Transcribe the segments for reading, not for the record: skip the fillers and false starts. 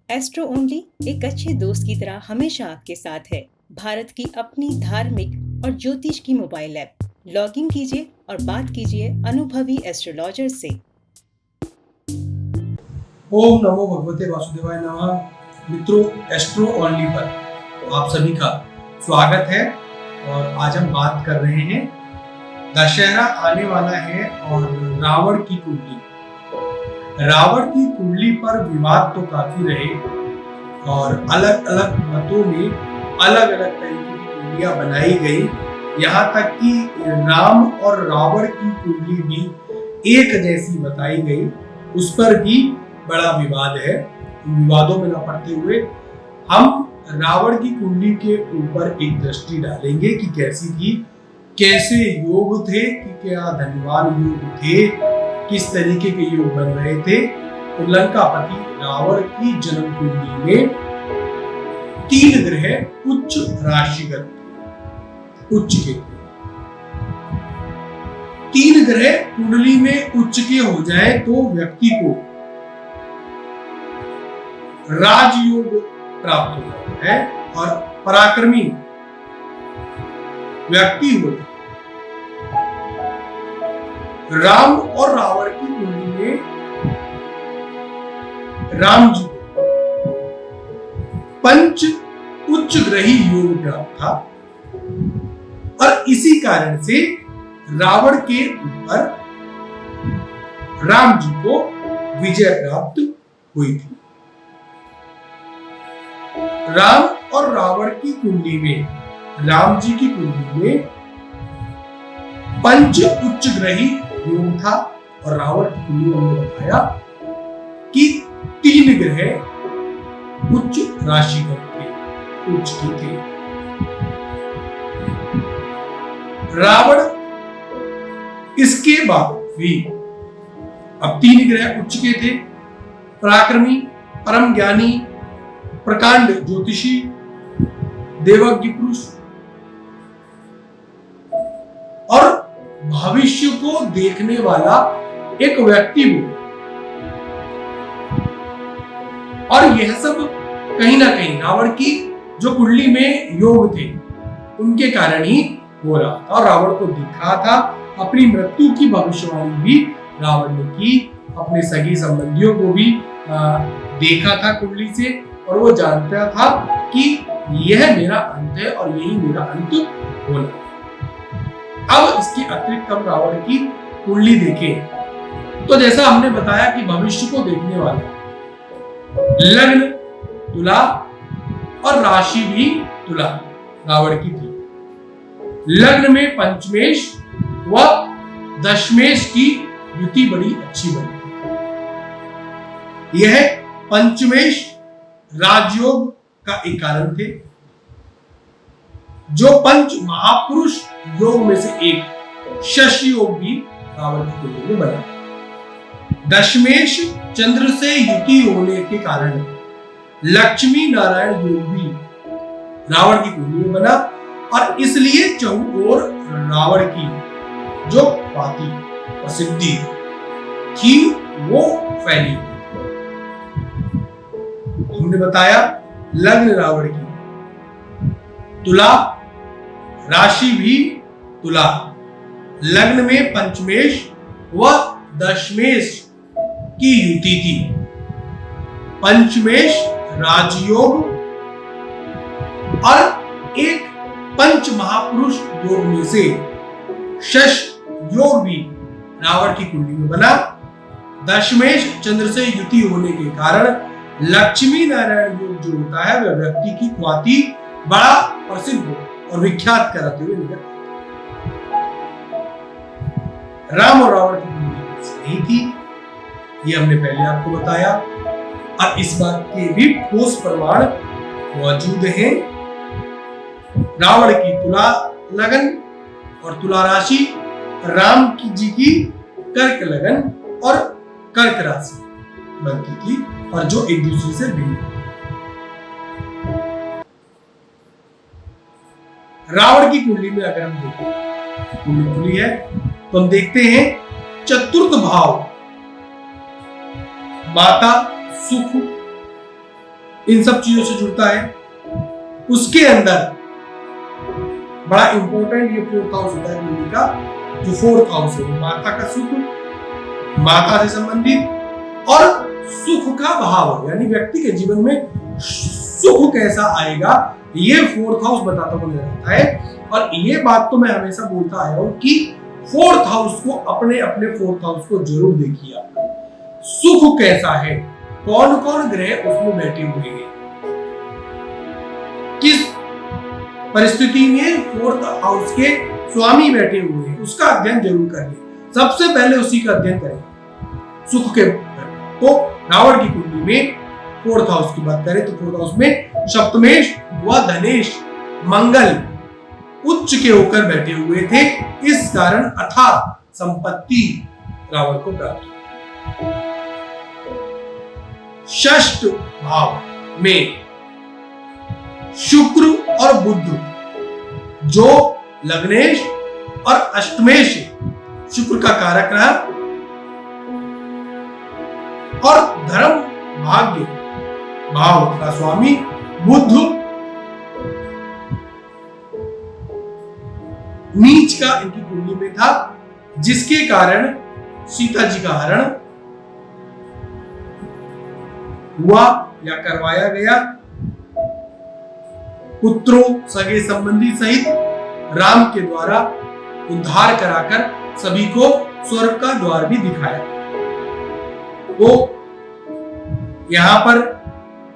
Astro only एक अच्छे दोस्त की तरह हमेशा आपके साथ है। भारत की अपनी धार्मिक और ज्योतिष की मोबाइल ऐप। लॉग इन कीजिए और बात कीजिए अनुभवी एस्ट्रोलॉजर से। ओम नमो भगवते वासुदेवाय नमः। मित्रों, एस्ट्रो ओनली पर तो आप सभी का स्वागत है। और आज हम बात कर रहे हैं, दशहरा आने वाला है और रावण की कुंडली। रावण की कुंडली पर विवाद तो काफी रहे और अलग अलग मतों में अलग अलग तरीके की कुंडलियां बनाई गई। यहाँ तक कि राम और रावण की कुंडली भी एक जैसी बताई गई, उस पर भी बड़ा विवाद है। विवादों में न पड़ते हुए हम रावण की कुंडली के ऊपर एक दृष्टि डालेंगे कि कैसी थी, कैसे योग थे, कि क्या धनवान योग थे, किस तरीके के योग बन रहे थे। तो लंकापति रावण की जन्म कुंडली में 3 ग्रह उच्च राशिगत उच्च के थे। 3 ग्रह कुंडली में उच्च के हो जाए तो व्यक्ति को राजयोग प्राप्त होता है और पराक्रमी व्यक्ति हो। राम और रावण की कुंडली में राम जी पंच उच्च ग्रही योग प्राप्त था और इसी कारण से रावण के ऊपर राम जी को विजय प्राप्त हुई थी। राम और रावण की कुंडली में, राम जी की कुंडली में पंच उच्च ग्रही योग था और रावण की कुंडली में बताया कि 3 ग्रह उच्च राशि थे, उच्च के थे। रावण इसके बाद भी अब 3 ग्रह उच्च के थे, पराक्रमी, परम ज्ञानी, प्रकांड ज्योतिषी, देवज्ञ पुरुष और भविष्य को देखने वाला एक व्यक्ति हो। और यह सब कहीं ना कहीं रावण की जो कुंडली में योग थे उनके कारण ही हो रहा था। और रावण को दिख रहा था, अपनी मृत्यु की भविष्यवाणी भी रावण ने की, अपने सगी संबंधियों को भी देखा था कुंडली से, और वो जानता था कि यह मेरा अंत है और यही मेरा अंत होना। अब इसके अतिरिक्त हम रावण की कुंडली देखें तो जैसा हमने बताया कि भविष्य को देखने वाला लग्न तुला और राशि भी तुला रावण की थी। लग्न में पंचमेश व दशमेश की युति बड़ी अच्छी बनी। यह पंचमेश राजयोग का एक कारण थे, जो पंच महापुरुष योग में से एक शश योग भी रावण की कुंडली में बना। दशमेश चंद्र से युति होने के कारण लक्ष्मी नारायण योग भी रावण की कुंडली में बना और इसलिए चहुओर रावण की जो ख्याति प्रसिद्धि थी वो फैली। हमने बताया लग्न रावण की, तुला राशि भी तुला, लग्न में पंचमेश व दशमेश की युति थी। पंचमेश राजयोग और एक पंच महापुरुष योग में से शश योग भी रावण की कुंडली में बना। दशमेश चंद्र से युति होने के कारण लक्ष्मी नारायण योग जो होता है वह व्यक्ति की ख्याति बड़ा प्रसिद्ध और विख्यात कराते हुए निकल। राम और रावण की कुंडली नहीं थी, ये हमने पहले आपको बताया और इस बात के भी ठोस प्रमाण मौजूद हैं। रावण की तुला लगन और तुला राशि, राम की जी की कर्क लगन और कर्क राशि बनती थी और जो एक दूसरे से भिन्न। रावण की कुंडली में अगर हम देखें, कुंडली खुली है तो हम देखते हैं चतुर्थ भाव माता सुख इन सब चीजों से जुड़ता है। उसके अंदर बड़ा इंपॉर्टेंट ये 4th हाउस होता है कुंडली का। जो 4th हाउस है माता का सुख, माता से संबंधित और सुख का भाव, यानी व्यक्ति के जीवन में सुख कैसा आएगा, ये 4th हाउस बताता हुआ नजर आता है। और ये बात तो मैं हमेशा बोलता आया हूं कि 4th हाउस को अपने 4th हाउस को जरूर देखिए आप। सुख कैसा है, कौन कौन ग्रह उसमें बैठे हुए हैं, किस परिस्थिति में 4th हाउस के स्वामी बैठे हुए हैं, उसका अध्ययन जरूर करिए। सबसे पहले उसी का अध्ययन करें सुख के। तो रावण की कुंडली में 4th हाउस की बात करें तो 4th हाउस में सप्तमेश व धनेश मंगल उच्च के होकर बैठे हुए थे। इस कारण अथाह संपत्ति रावण को प्राप्त हुई। 6th भाव में शुक्र और बुध, जो लग्नेश और अष्टमेश, शुक्र का कारक रहा, और धर्म भाग्य भाव का स्वामी बुध नीच का इनकी कुंडली में था, जिसके कारण सीता जी का हरण हुआ या करवाया गया। पुत्रों, सगे संबंधी सहित राम के द्वारा उद्धार कराकर सभी को स्वर्ग का द्वार भी दिखाया। तो यहां पर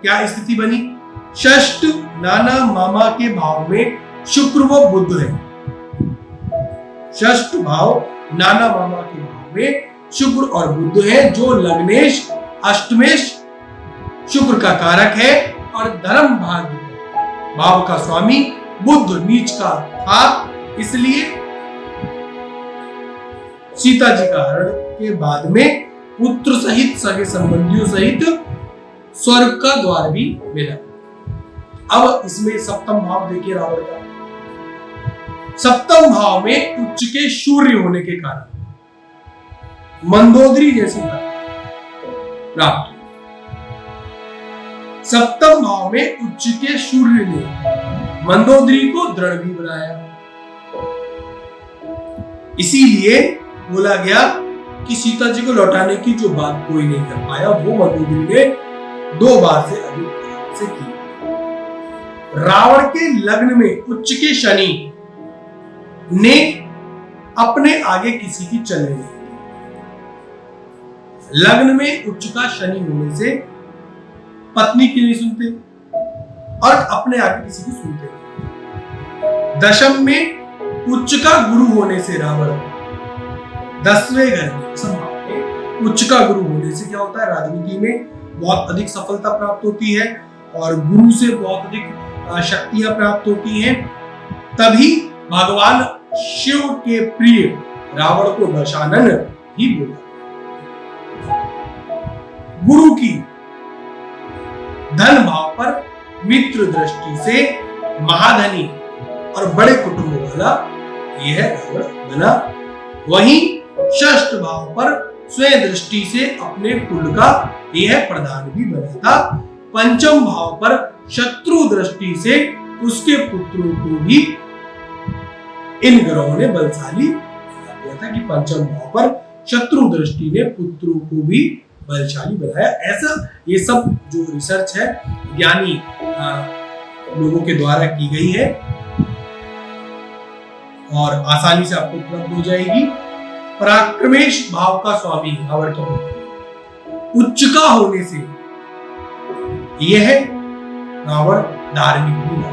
क्या स्थिति बनी? षष्ठ नाना मामा के भाव में शुक्र व बुध है। षष्ठ भाव नाना मामा के भाव में शुक्र और बुध है, जो लग्नेश अष्टमेश शुक्र का कारक है और धर्म भाग्य भाव का स्वामी बुध नीच का था। इसलिए सीता जी का हरण के बाद में पुत्र सहित सगे संबंधियों सहित स्वर्ग का द्वार भी मिला। अब इसमें सप्तम भाव देखिए रावण का। सप्तम भाव में उच्च के सूर्य होने के कारण मंदोदरी जैसी प्राप्त। सप्तम भाव में उच्च के सूर्य ने मंदोदरी को दृढ़ भी बनाया। इसीलिए बोला गया कि सीता जी को लौटाने की जो बात कोई नहीं कर पाया, वो मंदोदरी ने 2 बार से अधिक से की। रावण के लग्न में उच्च के शनि ने अपने आगे किसी की चलने नहीं दी। लग्न में उच्च का शनि होने से पत्नी की नहीं सुनते और अपने आगे किसी की सुनते नहीं। दशम में उच्च का गुरु होने से रावण 10वें घर में उच्च का गुरु होने से क्या होता है, राजनीति में बहुत अधिक सफलता प्राप्त होती है और गुरु से बहुत अधिक शक्तियां प्राप्त होती हैं। तभी भगवान शिव के प्रिय रावण को दशानन ही बोला। गुरु की धन भाव पर मित्र दृष्टि से महाधनी और बड़े कुटुंब वाला यह रावण बना। वहीं षष्ठ भाव पर स्वयं दृष्टि से अपने कुल का यह प्रधान भी बना था। पंचम भाव पर शत्रु दृष्टि से उसके पुत्रों को भी इन ग्रहों ने बलशाली बना दिया था कि पंचम भाव पर शत्रु दृष्टि ने पुत्रों को भी बलशाली बनाया। ऐसा ये सब जो रिसर्च है ज्ञानी लोगों के द्वारा की गई है और आसानी से आपको उपलब्ध हो जाएगी। पराक्रमेश भाव का स्वामी रावण के उच्च का होने से यह रावण धार्मिक भी था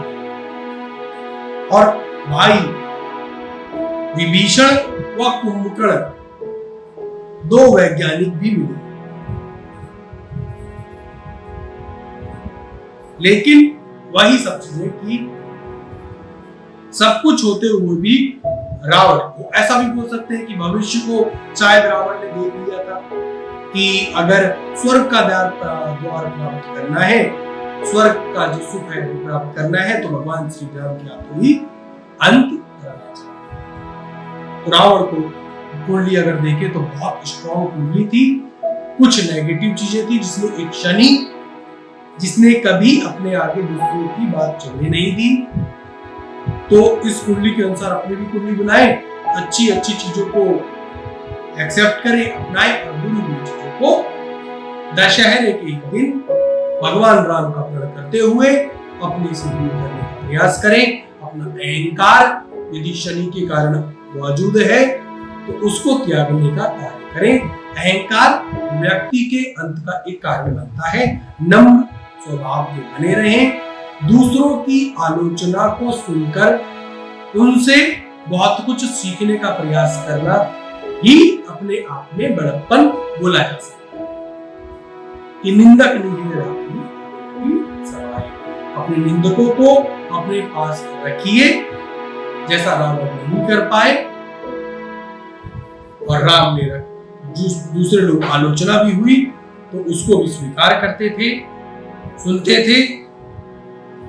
और भाई विभीषण व कुंभकर्ण 2 वैज्ञानिक भी मिले। लेकिन वही सब चीजें की सब कुछ होते हुए भी रावण को, ऐसा भी बोल सकते हैं कि भविष्य को शायद रावण ने देख लिया था कि अगर स्वर्ग का द्वार प्राप्त करना है, स्वर्ग का जो सुख है वो प्राप्त करना है, तो भगवान श्री राम के हाथों ही अंत करना चाहिए। तो रावण को कुंडली अगर देखे तो बहुत स्ट्रॉन्ग कुंडली थी। कुछ नेगेटिव चीजें थी जिसमें एक शनि जिसने कभी अपने आगे दूसरों की बात चलने नहीं दी। तो इस कुंडली के अनुसार अपनी भी कुंडली बनाए, अच्छी अच्छी चीजों को एक्सेप्ट करें, अपनाएं, और बुरी बुरी चीजों को दशहरे के दिन भगवान राम का प्रण करते हुए अपने से दूर करने का प्रयास करें। अपना अहंकार यदि शनि के कारण मौजूद है तो उसको त्यागने का कार्य करें। अहंकार व्यक्ति के अंत का एक कारण बनता है। नम्र स्वभाव के बने रहें, दूसरों की आलोचना को सुनकर उनसे बहुत कुछ सीखने का प्रयास करना ही अपने आप में बड़प्पन बोला जा सकता है। कि निंदक नहीं रहती सवाई, अपने निंदकों को अपने पास रखिए, जैसा रावण नहीं कर पाए और राम ने दूसरे लोग आलोचना भी हुई तो उसको भी स्वीकार करते थे, सुनते थे।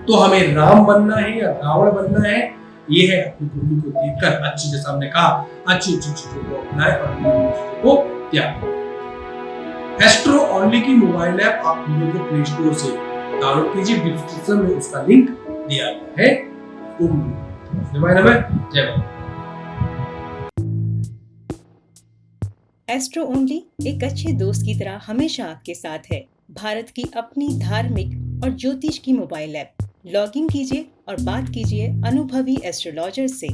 तो हमें राम बनना है या रावण बनना है, ये है अपनी कुंडली को देखकर अच्छी, जैसा हमने कहा, अच्छी अच्छी चीजों को अपनाएं और बुरी चीजों को त्याग। एस्ट्रो ओनली की मोबाइल ऐप आप गूगल के प्ले स्टोर से डाउनलोड कीजिए, डिस्क्रिप्शन में उसका लिंक दिया गया है। जय माता। एस्ट्रो ओनली एक अच्छे दोस्त की तरह हमेशा आपके साथ है। भारत की अपनी धार्मिक और ज्योतिष की मोबाइल ऐप। लॉगिन कीजिए और बात कीजिए अनुभवी एस्ट्रोलॉजर से।